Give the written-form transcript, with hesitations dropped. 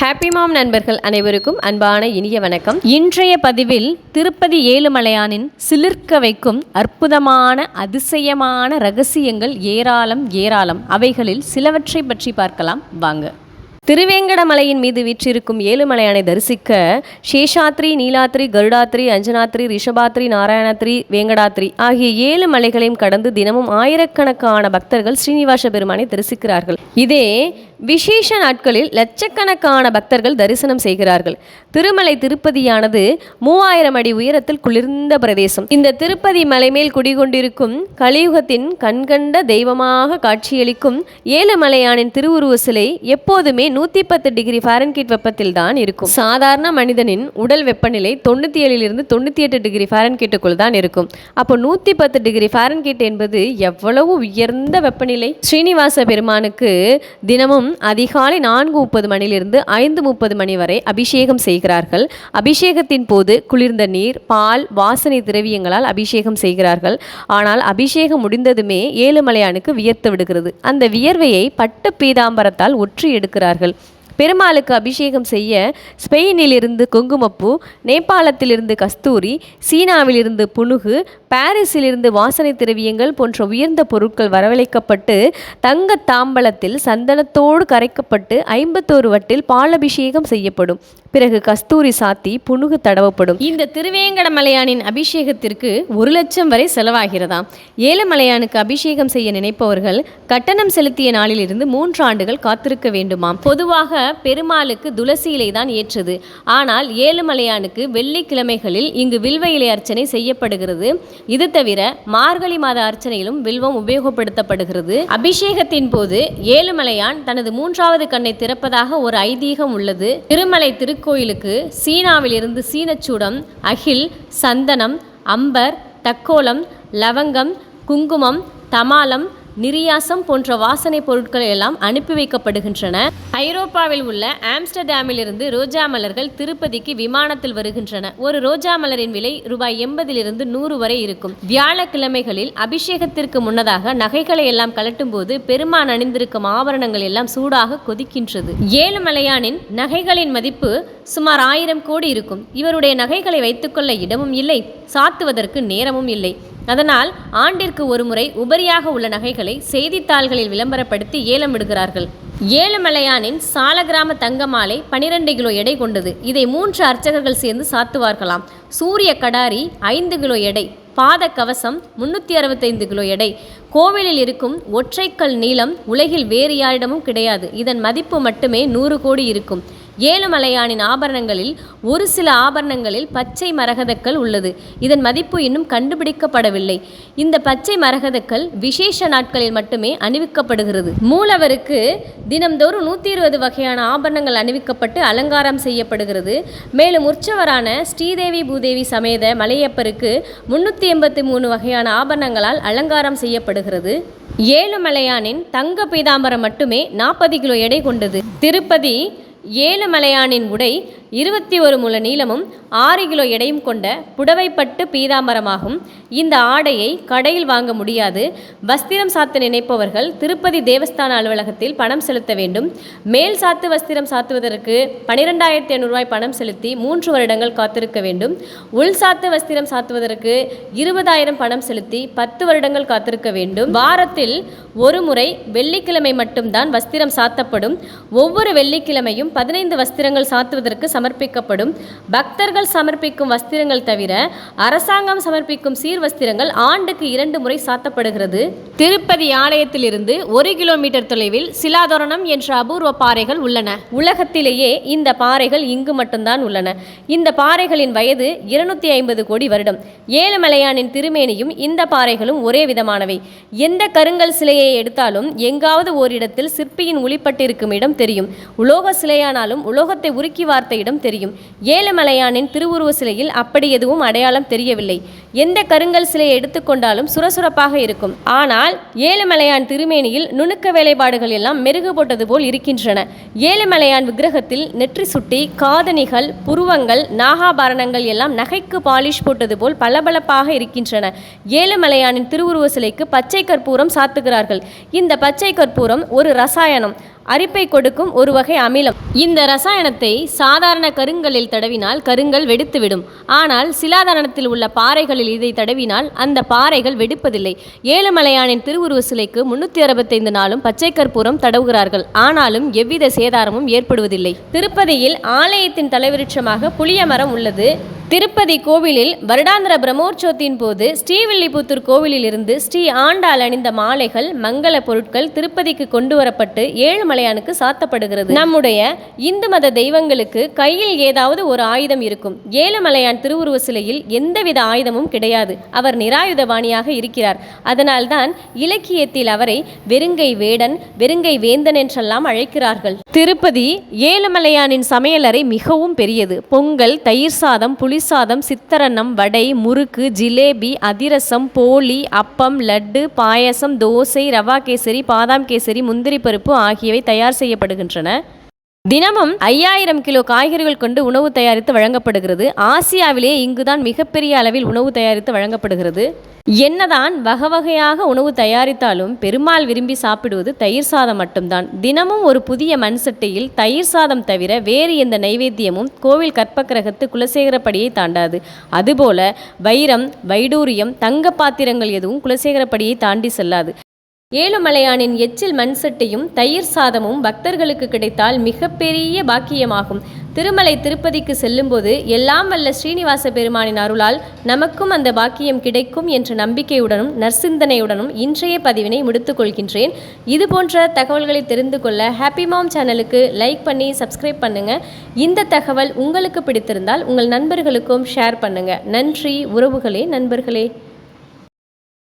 Happy மாம் நண்பர்கள் அனைவருக்கும் அன்பான இனிய வணக்கம். இன்றைய பதிவில் திருப்பதி ஏழுமலையானின் சிலிர்க்க வைக்கும் அற்புதமான அதிசயமான ரகசியங்கள் ஏராளம். அவைகளில் சிலவற்றை பற்றி பார்க்கலாம் வாங்க. திருவேங்கடமலையின் மீது வீற்றிருக்கும் ஏழுமலையானை தரிசிக்க சேஷாத்ரி, நீலாத்ரி, கருடாத்ரி, அஞ்சனாத்ரி, ரிஷபாத்ரி, நாராயணாத்ரி, வேங்கடாத்ரி ஆகிய 7 மலைகளையும் கடந்து தினமும் ஆயிரக்கணக்கான பக்தர்கள் ஸ்ரீனிவாச பெருமானை தரிசிக்கிறார்கள். இதே விசேஷ நாட்களில் லட்சக்கணக்கான பக்தர்கள் தரிசனம் செய்கிறார்கள். திருமலை திருப்பதியானது 3000 அடி உயரத்தில் குளிர்ந்த பிரதேசம். இந்த திருப்பதி மலைமேல் குடிகொண்டிருக்கும் கலியுகத்தின் கண்கண்ட தெய்வமாக காட்சியளிக்கும் ஏழுமலையானின் திருவுருவ சிலை எப்போதுமே 110 டிகிரி ஃபாரன்ஹீட் வெப்பத்தில் தான் இருக்கும். சாதாரண மனிதனின் உடல் வெப்பநிலை 97 to 98 டிகிரி ஃபாரன்ஹீட்டுக்குள் தான் இருக்கும். அப்போ 110 டிகிரி ஃபாரன்ஹீட் என்பது எவ்வளவு உயர்ந்த வெப்பநிலை. ஸ்ரீனிவாச பெருமானுக்கு தினமும் அதிகாலை 4:30 மணியிலிருந்து 5:30 மணி வரை அபிஷேகம் செய்கிறார்கள். அபிஷேகத்தின் போது குளிர்ந்த நீர், பால், வாசனை திரவியங்களால் அபிஷேகம் செய்கிறார்கள். ஆனால் அபிஷேகம் முடிந்ததுமே ஏழுமலையானுக்கு வியர்த்து விடுகிறது. அந்த வியர்வையை பட்டு பீதாம்பரத்தால் ஒற்றி எடுக்கிறார்கள். பெருமாளுக்கு அபிஷேகம் செய்ய ஸ்பெயினிலிருந்து குங்குமப்பூ, நேபாளத்திலிருந்து கஸ்தூரி, சீனாவிலிருந்து புனுகு, பாரிஸிலிருந்து வாசனை திரவியங்கள் போன்ற உயர்ந்த பொருட்கள் வரவழைக்கப்பட்டு தங்க தாம்பலத்தில் சந்தனத்தோடு கரைக்கப்பட்டு 51 வட்டில் பாலபிஷேகம் செய்யப்படும். பிறகு கஸ்தூரி சாத்தி புனுகு தடவப்படும். இந்த திருவேங்கடமலையானின் அபிஷேகத்திற்கு 1 லட்சம் வரை செலவாகிறதாம். ஏழுமலையானுக்கு அபிஷேகம் செய்ய நினைப்பவர்கள் கட்டணம் செலுத்திய நாளிலிருந்து 3 ஆண்டுகள் காத்திருக்க வேண்டுமாம். பொதுவாக பெருமாளுக்கு துளசி இலை தான் ஏற்றது. ஆனால் ஏழுமலையானுக்கு வெள்ளிக்கிழமைகளில் இங்கு வில்வ இலை அர்ச்சனை செய்யப்படுகிறது. இது தவிர மார்கழி மாத அர்ச்சனையிலும் வில்வம் உபயோகப்படுத்தப்படுகிறது. அபிஷேகத்தின் போது ஏழுமலையான் தனது 3வது கண்ணை திறப்பதாக ஒரு ஐதீகம் உள்ளது. திருமலை திருக்கோயிலுக்கு சீனாவிலிருந்து சீனச்சூடம், அகில், சந்தனம், அம்பர், தக்கோலம், லவங்கம், குங்குமம், தமாலம், நிரியாசம் போன்ற வாசனை பொருட்கள் எல்லாம் அனுப்பி வைக்கப்படுகின்றன. ஐரோப்பாவில் உள்ள ஆம்ஸ்டர்டாமிலிருந்து ரோஜா மலர்கள் திருப்பதிக்கு விமானத்தில் வருகின்றன. ஒரு ரோஜா மலரின் விலை ரூபாய் 80 to 100 வரை இருக்கும். வியாழக்கிழமைகளில் அபிஷேகத்திற்கு முன்னதாக நகைகளை எல்லாம் கலட்டும் போது பெருமான் அணிந்திருக்கும் ஆபரணங்கள் எல்லாம் சூடாக கொதிக்கின்றது. ஏழுமலையானின் நகைகளின் மதிப்பு சுமார் 1000 கோடி இருக்கும். இவருடைய நகைகளை வைத்துக்கொள்ள இடமும் இல்லை, சாத்துவதற்கு நேரமும் இல்லை. அதனால் ஆண்டிற்கு ஒரு முறை உபரியாக உள்ள நகைகளை செய்தித்தாள்களில் விளம்பரப்படுத்தி ஏலம் விடுகிறார்கள். ஏழுமலையானின் சாலகிராம தங்க மாலை 12 கிலோ எடை கொண்டது. இதை 3 அர்ச்சகர்கள் சேர்ந்து சாத்துவார்களாம். சூரிய கடாரி 5 கிலோ எடை, பாத கவசம் 365 கிலோ எடை. கோவிலில் இருக்கும் ஒற்றைக்கல் நீளம் உலகில் வேறு யாரிடமும் கிடையாது. இதன் மதிப்பு மட்டுமே 100 கோடி இருக்கும். ஏழுமலையானின் ஆபரணங்களில் ஒரு சில ஆபரணங்களில் பச்சை மரகதக்கல் உள்ளது. இதன் மதிப்பு இன்னும் கண்டுபிடிக்கப்படவில்லை. இந்த பச்சை மரகதக்கல் விசேஷ நாட்களில் மட்டுமே அணிவிக்கப்படுகிறது. மூலவருக்கு தினம்தோறும் 120 வகையான ஆபரணங்கள் அணிவிக்கப்பட்டு அலங்காரம் செய்யப்படுகிறது. மேலும் உற்சவரான ஸ்ரீதேவி பூதேவி சமேத மலையப்பருக்கு 383 வகையான ஆபரணங்களால் அலங்காரம் செய்யப்படுகிறது. ஏழுமலையானின் தங்க பீதாம்பரம் மட்டுமே 40 கிலோ எடை கொண்டது. திருப்பதி ஏழுமலையானின் உடை 21 முழ நீளமும் 6 கிலோ எடையும் கொண்ட புடவைப்பட்டு பீதாம்பரமாகும். இந்த ஆடையை கடையில் வாங்க முடியாது. வஸ்திரம் சாத்த நினைப்பவர்கள் திருப்பதி தேவஸ்தான அலுவலகத்தில் பணம் செலுத்த வேண்டும். மேல் சாத்து வஸ்திரம் சாத்துவதற்கு 12,500 ரூபாய் பணம் செலுத்தி 3 வருடங்கள் காத்திருக்க வேண்டும். உள் சாத்து வஸ்திரம் சாத்துவதற்கு 20,000 பணம் செலுத்தி 10 வருடங்கள் காத்திருக்க வேண்டும். வாரத்தில் ஒரு முறை வெள்ளிக்கிழமை மட்டும்தான் வஸ்திரம் சாத்தப்படும். ஒவ்வொரு வெள்ளிக்கிழமையும் 15 வஸ்திரங்கள் சாத்துவதற்கு சமர்ப்பிக்கப்படும். பக்தர்கள் சமர்ப்பிக்கும் வஸ்திரங்கள் தவிர அரசாங்கம் சமர்ப்பிக்கும் சீர் வஸ்திரங்கள் ஆண்டுக்கு 2 முறை சாத்தப்படுகிறது. திருப்பதி ஆலயத்திலிருந்து 1 கிலோமீட்டர் தொலைவில் சிலாதோரணம் என்ற அபூர்வ பாறைகள் உள்ளன. உலகத்திலேயே இந்த பாறைகள் இங்கு மட்டும்தான் உள்ளன. இந்த பாறைகளின் வயது 250 கோடி வருடம். ஏழுமலையானின் திருமேனியும் இந்த பாறைகளும் ஒரே விதமானவை. எந்த கருங்கல் சிலையை எடுத்தாலும் எங்காவது ஓரிடத்தில் சிற்பியின் ஒளிப்பட்டிருக்கும் இடம் தெரியும். உலோக சிலையானாலும் உலோகத்தை உருக்கி வார்த்த இடம் தெரியும். ஏழுமலையானின் திருவுருவ சிலையில் அப்படி எதுவும் அடையாளம் தெரியவில்லை. எந்த கருங்கல் சிலையை எடுத்துக்கொண்டாலும் சுரசுரப்பாக இருக்கும். ஆனால் ஏழுமலையான் திருமேனியில் நுணுக்க வேலைப்பாடுகள் எல்லாம் மெருகு போட்டது போல் இருக்கின்றன. ஏழுமலையான் விக்கிரகத்தில் நெற்றி சுட்டி, காதணிகள், புருவங்கள், நாகாபரணங்கள் எல்லாம் நகைக்கு பாலிஷ் போட்டது போல் பளபளப்பாக இருக்கின்றன. ஏழுமலையானின் திருவுருவ சிலைக்கு பச்சை கற்பூரம் சாத்துகிறார்கள். இந்த பச்சை கற்பூரம் ஒரு ரசாயனம். அரிப்பை கொடுக்கும் ஒரு வகை அமிலம். இந்த ரசாயனத்தை சாதாரண கருங்கல்லில் தடவினால் கருங்கல் வெடித்துவிடும். ஆனால் சிலாதாரணத்தில் உள்ள பாறைகளில் இதை தடவினால் அந்த பாறைகள் வெடிப்பதில்லை. ஏழுமலையானின் திருவுருவ சிலைக்கு 365 நாளும் பச்சை கற்பூரம் தடவுகிறார்கள். ஆனாலும் எவ்வித சேதாரமும் ஏற்படுவதில்லை. திருப்பதியில் ஆலயத்தின் தலைவிருட்சமாக புளிய மரம் உள்ளது. திருப்பதி கோவிலில் வருடாந்திர பிரம்மோற்சவத்தின் போது ஸ்ரீவில்லிபுத்தூர் கோவிலில் இருந்து ஸ்ரீ ஆண்டாள் அணிந்த மாலைகள், மங்கள பொருட்கள் திருப்பதிக்கு கொண்டு வரப்பட்டு ஏழுமலையானுக்கு சாத்தப்படுகிறது. நம்முடைய இந்து மத தெய்வங்களுக்கு கையில் ஏதாவது ஒரு ஆயுதம் இருக்கும். ஏழுமலையான் திருவுருவ சிலையில் எந்தவித ஆயுதமும் கிடையாது. அவர் நிராயுதபாணியாக இருக்கிறார். அதனால்தான் இலக்கியத்தில் அவரை வெறுங்கை வேடன், வெறுங்கை வேந்தன் என்றெல்லாம் அழைக்கிறார்கள். திருப்பதி ஏழுமலையானின் சமையலறை மிகவும் பெரியது. பொங்கல், தயிர் சாதம், புளி சாதம், சித்தரன்னம், வடை, முறுக்கு, ஜிலேபி, அதிரசம், போலி, அப்பம், லட்டு, பாயசம், தோசை, ரவா கேசரி, பாதாம் கேசரி, முந்திரி பருப்பு ஆகியவை தயார் செய்யப்படுகின்றன. தினமும் 5000 கிலோ காய்கறிகள் கொண்டு உணவு தயாரித்து வழங்கப்படுகிறது. ஆசியாவிலேயே இங்குதான் மிகப்பெரிய அளவில் உணவு தயாரித்து வழங்கப்படுகிறது. என்னதான் வகை வகையாக உணவு தயாரித்தாலும் பெருமாள் விரும்பி சாப்பிடுவது தயிர் சாதம் மட்டும்தான். தினமும் ஒரு புதிய மண் சட்டியில் தயிர் சாதம் தவிர வேறு எந்த நைவேத்தியமும் கோவில் கற்பக்கிரகத்து குலசேகரப்படியை தாண்டாது. அதுபோல வைரம், வைடூரியம், தங்க பாத்திரங்கள் எதுவும் குலசேகரப்படியை தாண்டி செல்லாது. ஏழுமலையானின் எச்சில் மண் சட்டியும் தயிர் சாதமும் பக்தர்களுக்கு கிடைத்தால் மிகப்பெரிய பாக்கியமாகும். திருமலை திருப்பதிக்கு செல்லும்போது எல்லாம் வல்ல ஸ்ரீனிவாச பெருமானின் அருளால் நமக்கும் அந்த பாக்கியம் கிடைக்கும் என்ற நம்பிக்கையுடனும் நற்சிந்தனையுடனும் இன்றைய பதிவினை முடித்துக் கொள்கின்றேன். இது போன்ற தகவல்களை தெரிந்து கொள்ள ஹாப்பி மாம் சேனலுக்கு லைக் பண்ணி சப்ஸ்கிரைப் பண்ணுங்க. இந்த தகவல் உங்களுக்கு பிடித்திருந்தால் உங்கள் நண்பர்களுக்கும் ஷேர் பண்ணுங்க. நன்றி உறவுகளே, நண்பர்களே.